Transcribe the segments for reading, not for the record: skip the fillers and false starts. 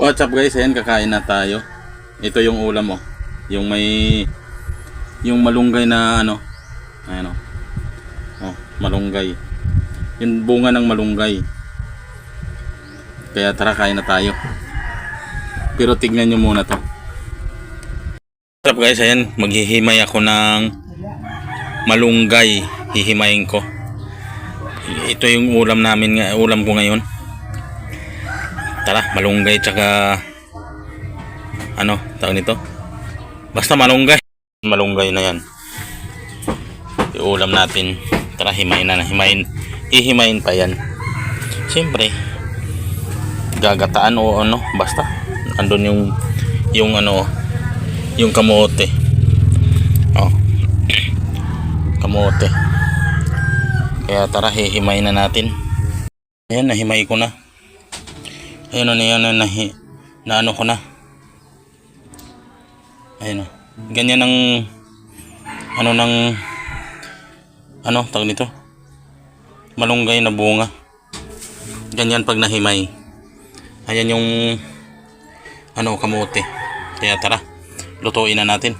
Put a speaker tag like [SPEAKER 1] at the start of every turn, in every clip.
[SPEAKER 1] What's up guys, ayan kakain na tayo. Ito yung ulam mo. Yung may yung malunggay na ano. Ayan oh. Oh, malunggay. Yung bunga ng malunggay. Kaya tara kain na tayo. Pero tignan nyo muna to. What's up guys, ayan maghihimay ako ng malunggay. Hihimayin ko. Ito yung ulam namin, ulam ko ngayon. Tara, malunggay tsaka ano, tawag nito? Basta malunggay. Malunggay na yan. Iulam natin. Tara, himayin na. Hihimayin pa yan. Siyempre, gagataan o ano, basta. Andun yung ano, yung kamote. Oh. Kamote. Kaya tara, hihimayin na natin. Ayan, nahimay ko na. Ayun na yan na ano ko na. Ayun o. Ganyan ang ano tawag nito? Malunggay na bunga. Ganyan pag nahimay. Ayan yung ano, kamote. Kaya tara, lutuin na natin.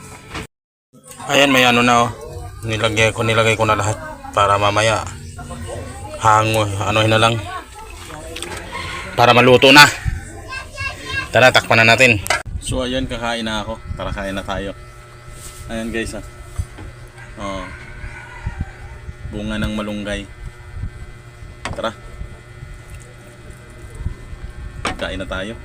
[SPEAKER 1] Ayan, may ano na oh. Nilagay ko na lahat para mamaya anohin na lang. Para maluto na. Tara, takpan na natin. So ayan, kakain na ako. Tara, kain na tayo. Ayan guys ah. Oh. Bunga ng malunggay. Tara. Kain na tayo.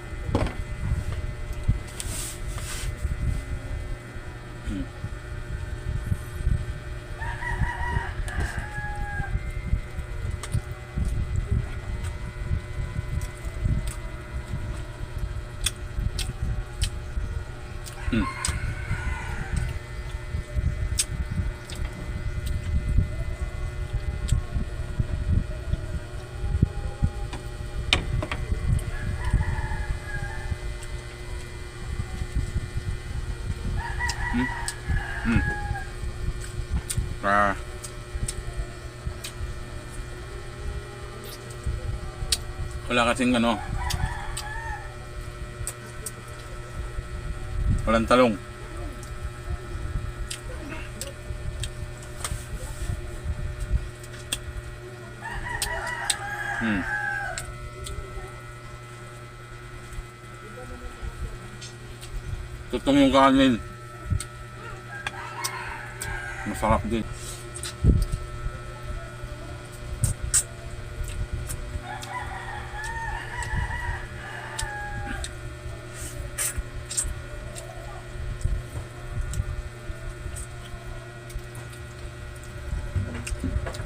[SPEAKER 1] Wala kasing ano, walang talong. Tutong yung kanin. Masarap din.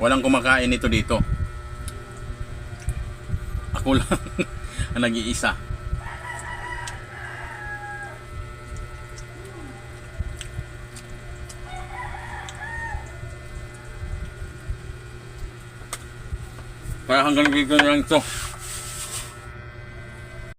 [SPEAKER 1] Walang kumakain nito dito. Ako lang ang nag-iisa. Kaya hanggang dito na lang ito.